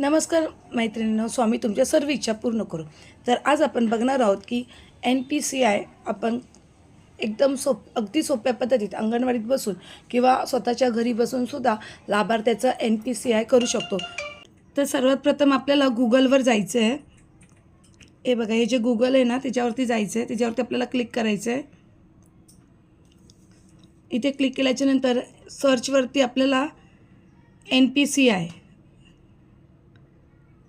नमस्कार मैत्रिणींनो, स्वामी तुमच्या सर्व इच्छा पूर्ण करू। तर आज आपण बघणार आहोत की NPCI आपण एकदम अगदी सोप्या पद्धतीत अंगणवाडीत बसून किंवा स्वतःच्या घरी बसून सुद्धा लाभार्थ्याचं NPCI करू शकतो। तर सर्वात प्रथम आपल्याला गुगलवर जायचं आहे। हे बघा, हे जे गुगल आहे ना त्याच्यावरती जायचं आहे, त्याच्यावरती आपल्याला क्लिक करायचं आहे। इथे क्लिक केल्याच्यानंतर सर्चवरती आपल्याला NPCI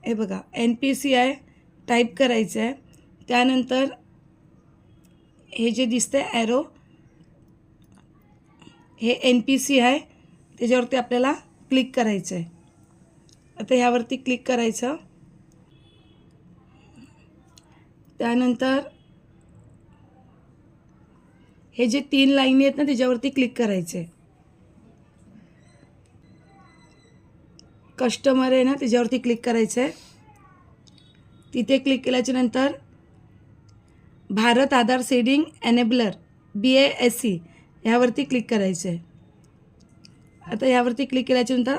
हे बघा NPCI टाईप करायचं आहे। त्यानंतर हे जे दिसतंय ॲरो, हे NPCI त्याच्यावरती आपल्याला क्लिक करायचं आहे। आता ह्यावरती क्लिक करायचं। त्यानंतर हे जे 3 लाईनी आहेत ना त्याच्यावरती क्लिक करायचं आहे। कस्टमर आहे ना त्याच्यावरती क्लिक करायचं आहे। तिथे क्लिक केल्याच्यानंतर भारत आधार सीडिंग एनेबलर BASE ह्यावरती क्लिक करायचं आहे। आता ह्यावरती क्लिक केल्याच्यानंतर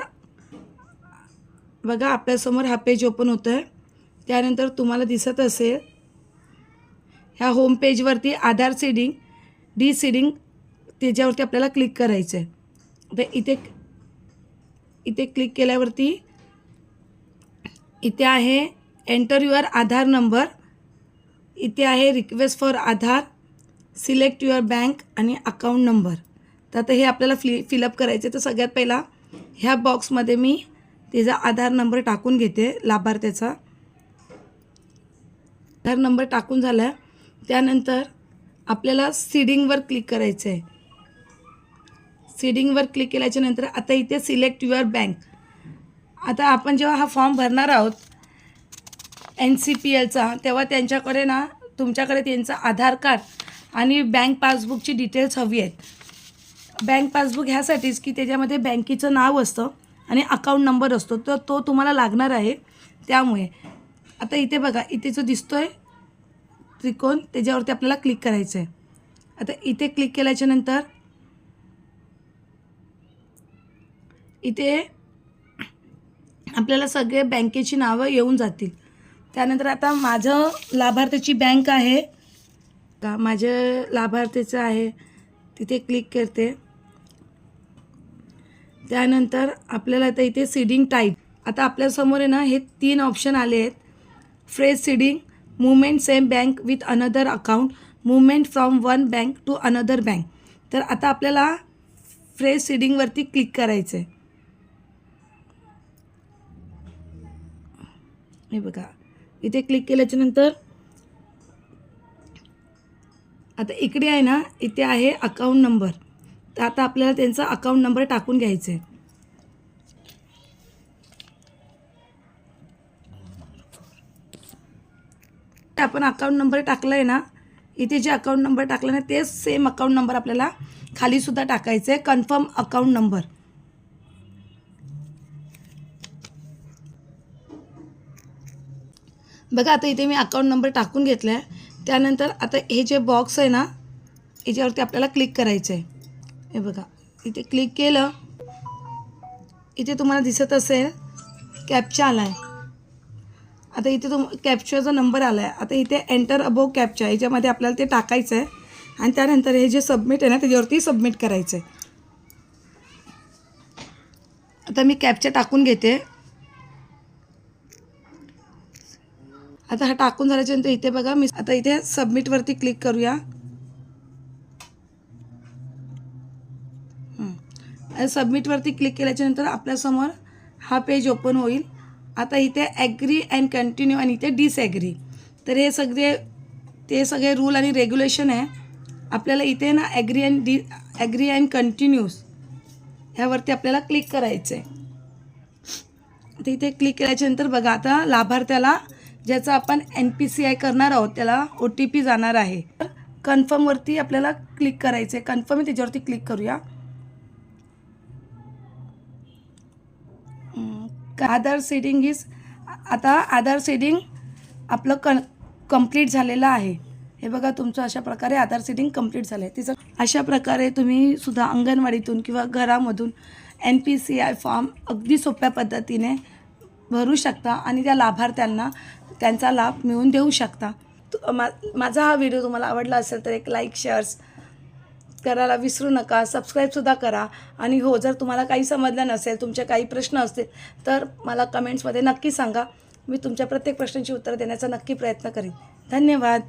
बघा आपल्यासमोर हा पेज ओपन होतं आहे। त्यानंतर तुम्हाला दिसत असेल ह्या होम पेजवरती आधार सीडिंग सीडिंग त्याच्यावरती आपल्याला क्लिक करायचं आहे। तर इथे क्लिक केल्यावरती इथे आहे एंटर युअर आधार नंबर, इथे आहे request for Aadhaar, select your bank आणि अकाउंट नंबर। तर आता हे आपल्याला फिलअप करायचे। तर सगळ्यात पहिला ह्या बॉक्समध्ये मी त्याचा आधार नंबर टाकून घेते, लाभार्थ्याचा आधार नंबर टाकून झाला। त्यानंतर आपल्याला सीडिंगवर क्लिक करायचं आहे। सीडिंगवर क्लिक केल्याच्यानंतर आता इथे सिलेक्ट युअर बँक। आता आपण जेव्हा हा फॉर्म भरणार आहोत NCPLचा, तेव्हा त्यांच्याकडे ना तुमच्याकडे त्यांचं आधार कार्ड आणि बँक पासबुकची डिटेल्स हवी आहेत। बँक पासबुक ह्यासाठीच की त्याच्यामध्ये बँकेचं नाव असतं आणि अकाउंट नंबर असतो, तर तो तुम्हाला लागणार आहे। त्यामुळे आता इथे बघा, इथे जो दिसतोय त्रिकोण त्याच्यावरती आपल्याला क्लिक करायचं आहे। आता इथे क्लिक केल्याच्यानंतर इथे आपल्याला सगळे बँकेची नावं येऊन जातील। त्यानंतर आता माझं लाभार्थ्याची बँक आहे का, माझं लाभार्थीचं आहे, तिथे क्लिक करते। त्यानंतर आपल्याला आता इथे सीडिंग टाईप, आता आपल्यासमोर आहे ना हे 3 ऑप्शन आले आहेत। Fresh seeding, movement same bank with another account, movement from one bank to another bank. तर आता आपल्याला फ्रेश सीडिंगवरती क्लिक करायचं आहे। हे बघा, इथे क्लिक केल्याच्यानंतर आता इकडे आहे ना, इथे आहे अकाउंट नंबर। तर आता आपल्याला त्यांचा अकाउंट नंबर टाकून घ्यायचा आहे। आपण अकाउंट नंबर टाकला आहे ना, इथे जे अकाउंट नंबर टाकला ना तेच सेम अकाउंट नंबर आपल्याला खालीसुद्धा टाकायचं आहे, कन्फर्म अकाउंट नंबर। बघा, आता इथे मी अकाउंट नंबर टाकून घेतला आहे। त्यानंतर आता हे जे बॉक्स आहे ना याच्यावरती आपल्याला क्लिक करायचं आहे। हे बघा, इथे क्लिक केलं, इथे तुम्हाला दिसत असेल कॅप्चा आला आहे। आता इथे कॅप्चाचा नंबर आला आहे। आता इथे एंटर अबोव कॅप्चा याच्यामध्ये आपल्याला ते टाकायचं आहे आणि त्यानंतर हे जे सबमिट आहे ना त्याच्यावरती सबमिट करायचं आहे। आता मी कॅप्चा टाकून घेते। आता हा टाकून झाल्याच्यानंतर इथे बघा, मी आता इथे सबमिटवरती क्लिक करूया। सबमिटवरती क्लिक केल्याच्यानंतर आपल्यासमोर हा पेज ओपन होईल। आता इथे ॲग्री अँड कंटिन्यू आणि इथे डिसॲग्री, तर हे सगळे रूल आणि रेग्युलेशन आहे। आपल्याला इथे ना ॲग्री अँड कंटिन्यूस ह्यावरती आपल्याला क्लिक करायचं आहे। आता इथे क्लिक केल्याच्यानंतर बघा, आता लाभार्थ्याला ज्याचं आपण NPCI करणार आहोत त्याला OTP जाणार आहे। कन्फर्मवरती आपल्याला क्लिक करायचं आहे। कन्फर्म आहे त्याच्यावरती क्लिक करूया। आधार सीडिंग आता आधार सीडिंग आपलं कंप्लीट झालेलं आहे। हे बघा, तुमचं अशा प्रकारे आधार सीडिंग कंप्लीट झालं आहे। तिचं अशा प्रकारे तुम्ही सुद्धा अंगणवाडीतून किंवा घरामधून NPCI फॉर्म अगदी सोप्या पद्धतीने भरू शकता आणि त्या लाभार्थ्यांना त्यांचा लाभ मिळवून देऊ शकता. माझा हा व्हिडिओ तुम्हाला आवडला असेल तर एक लाईक शेअर्स करायला विसरू नका. सबस्क्राईबसुद्धा करा. आणि हो, जर तुम्हाला काही समजलं नसेल, तुमचे काही प्रश्न असतील तर मला कमेंट्समध्ये नक्की सांगा. मी तुमच्या प्रत्येक प्रश्नांची उत्तरं देण्याचा नक्की प्रयत्न करीन. धन्यवाद.